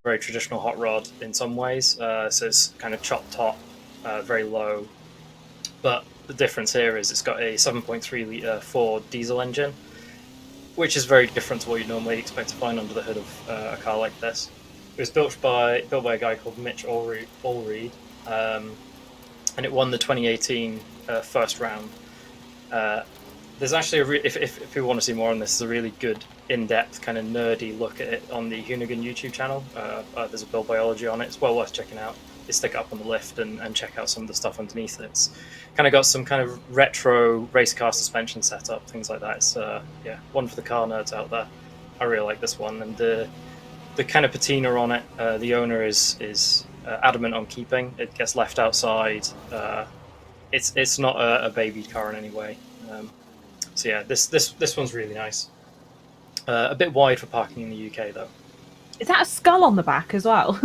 very traditional hot rod in some ways. So it's kind of chopped top, very low. But the difference here is it's got a 7.3 litre Ford diesel engine, which is very different to what you normally expect to find under the hood of a car like this. It was built by a guy called Mitch Allreed, and it won the 2018 first round. There's actually if you want to see more on this, there's a really good in-depth kind of nerdy look at it on the Hoonigan YouTube channel. There's a build biology on it. It's well worth checking out. You stick it up on the lift and check out some of the stuff underneath it. It's kind of got some kind of retro race car suspension setup, things like that. It's yeah, one for the car nerds out there. I really like this one, and the kind of patina on it. The owner is adamant on keeping. It gets left outside. It's not a babied car in any way. So yeah, this one's really nice. A bit wide for parking in the UK though. Is that a skull on the back as well?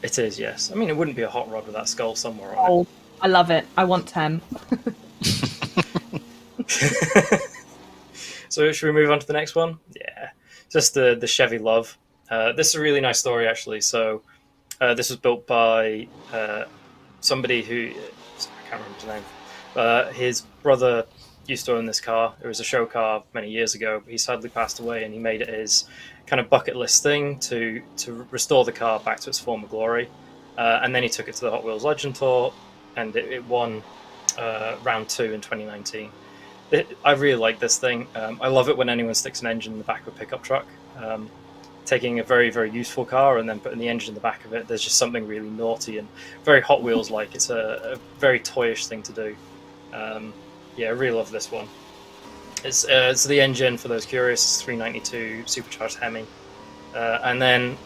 It is, yes. I mean, it wouldn't be a hot rod with that skull somewhere on it. I love it. I want 10. So should we move on to the next one? Yeah, just the Chevy Love. This is a really nice story, actually. So this was built by somebody who, I can't remember his name. His brother used to own this car. It was a show car many years ago, but he sadly passed away, and he made it his kind of bucket list thing to restore the car back to its former glory. And then he took it to the Hot Wheels Legend Tour, and it won round 2 in 2019. I really like this thing. I love it when anyone sticks an engine in the back of a pickup truck. Taking a very, very useful car and then putting the engine in the back of it, there's just something really naughty and very Hot Wheels-like. It's a very toyish thing to do. Yeah, I really love this one. It's the engine, for those curious, is 392 supercharged Hemi. And then,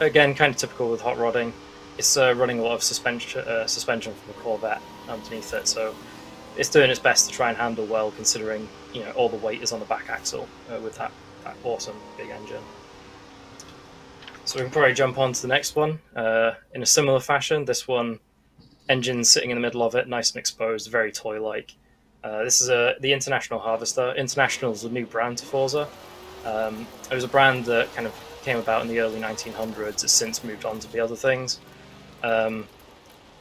again, kind of typical with hot rodding, it's running a lot of suspension from a Corvette underneath it. So it's doing its best to try and handle well, considering all the weight is on the back axle with that awesome big engine. So we can probably jump on to the next one. In a similar fashion, this one, engine sitting in the middle of it, nice and exposed, very toy-like. This is the International Harvester. International is a new brand to Forza. It was a brand that kind of came about in the early 1900s. It's since moved on to be other things.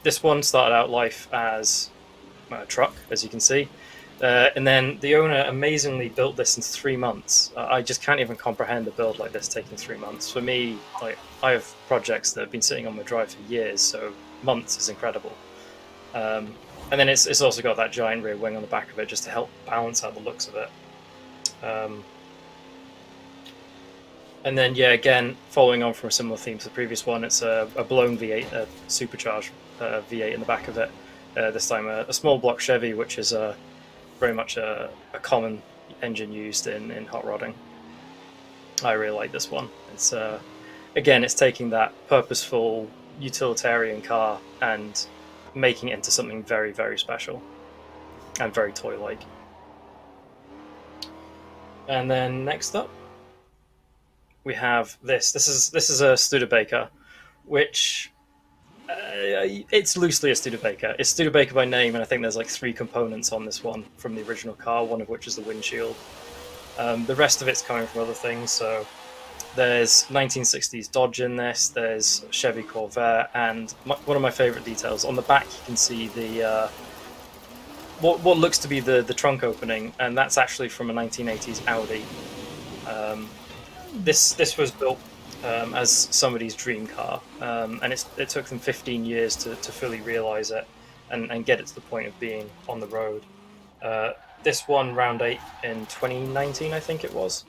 This one started out life as a truck, as you can see. And then the owner amazingly built this in 3 months. I just can't even comprehend a build like this taking 3 months. For me, I have projects that have been sitting on my drive for years, so months is incredible. And then it's also got that giant rear wing on the back of it just to help balance out the looks of it. And then, yeah, again, following on from a similar theme to the previous one, it's a blown V8, a supercharged V8 in the back of it. This time a small block Chevy, which is very much a common engine used in hot rodding. I really like this one. It's again, it's taking that purposeful utilitarian car and making it into something very, very special and very toy-like. And then next up, we have this. This is a Studebaker, which it's loosely a Studebaker. It's Studebaker by name, and I think there's like 3 components on this one from the original car, one of which is the windshield. The rest of it's coming from other things, so there's 1960s Dodge in this, there's Chevy Corvette, and one of my favourite details, on the back you can see the what looks to be the trunk opening, and that's actually from a 1980s Audi. This was built as somebody's dream car, and it took them 15 years to fully realise it and get it to the point of being on the road. This won round 8 in 2019, I think it was.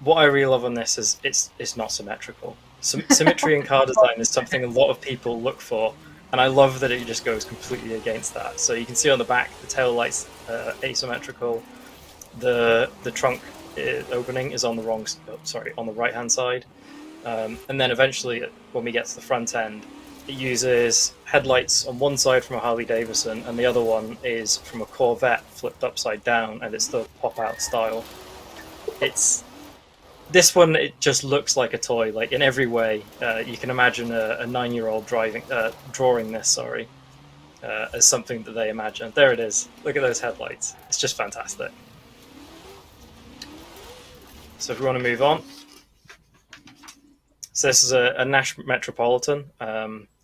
What I really love on this is it's not symmetrical. Symmetry in car design is something a lot of people look for, and I love that it just goes completely against that. So you can see on the back the tail lights asymmetrical, the trunk opening is on the on the right hand side, and then eventually when we get to the front end, it uses headlights on one side from a Harley Davidson and the other one is from a Corvette flipped upside down, and it's the pop out style. This one, it just looks like a toy, like in every way. You can imagine a 9-year-old drawing this, as something that they imagine. There it is. Look at those headlights. It's just fantastic. So if we want to move on, So this is a Nash Metropolitan.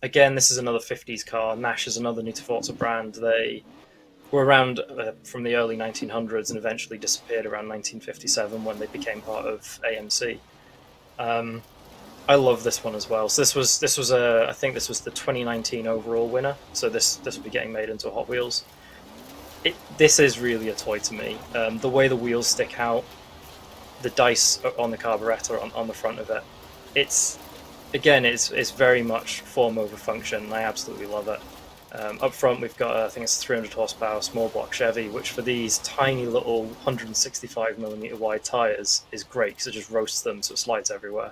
Again, this is another 50s car. Nash is another new to Forza brand. They were around from the early 1900s and eventually disappeared around 1957 when they became part of AMC. I love this one as well. So this was I think this was the 2019 overall winner. So this will be getting made into a Hot Wheels. This is really a toy to me. The way the wheels stick out, the dice on the carburetor on the front of it. It's very much form over function. I absolutely love it. Up front, we've got I think it's 300 horsepower small block Chevy, which for these tiny little 165mm wide tires is great because it just roasts them, so it slides everywhere.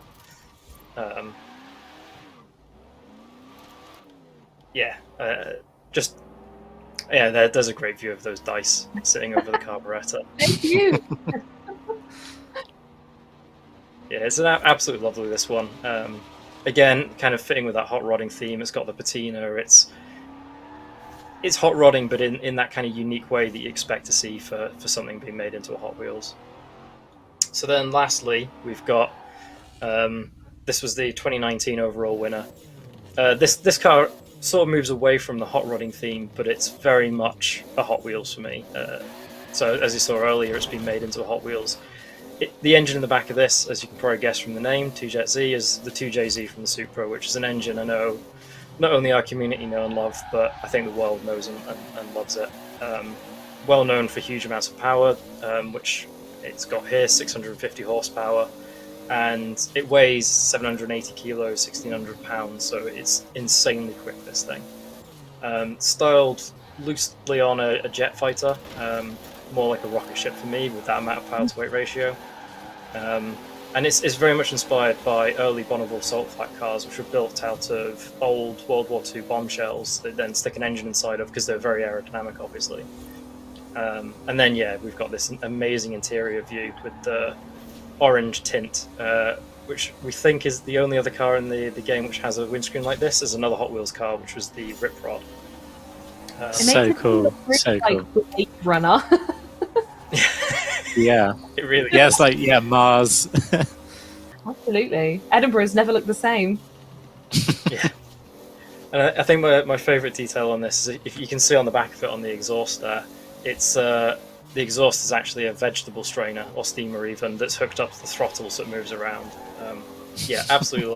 There's a great view of those dice sitting over the carburetor. Thank you. Yeah, it's absolutely lovely, this one. Again, kind of fitting with that hot rodding theme. It's got the patina. It's hot rodding, but in that kind of unique way that you expect to see for something being made into a Hot Wheels. So then lastly, we've got, this was the 2019 overall winner. This car sort of moves away from the hot rodding theme, but it's very much a Hot Wheels for me. So as you saw earlier, it's been made into a Hot Wheels. The engine in the back of this, as you can probably guess from the name, 2JZ, is the 2JZ from the Supra, which is an engine I know not only our community know and love, but I think the world knows and loves it. Well known for huge amounts of power, which it's got here, 650 horsepower, and it weighs 780 kilos, 1,600 pounds, so it's insanely quick, this thing. Styled loosely on a jet fighter, more like a rocket ship for me with that amount of power to weight ratio. And it's very much inspired by early Bonneville salt flat cars, which were built out of old World War II bombshells that then stick an engine inside of because they're very aerodynamic, obviously. And then, we've got this amazing interior view with the orange tint, which we think is the only other car in the game which has a windscreen like this. There's another Hot Wheels car, which was the Rip Rod. So cool. So cool. Blade Runner. Yeah. It really Yeah, is. it's like, Mars. Absolutely. Edinburgh's never looked the same. Yeah. And I think my favourite detail on this is if you can see on the back of it on the exhaust there, it's the exhaust is actually a vegetable strainer or steamer even that's hooked up to the throttle so it moves around. Absolutely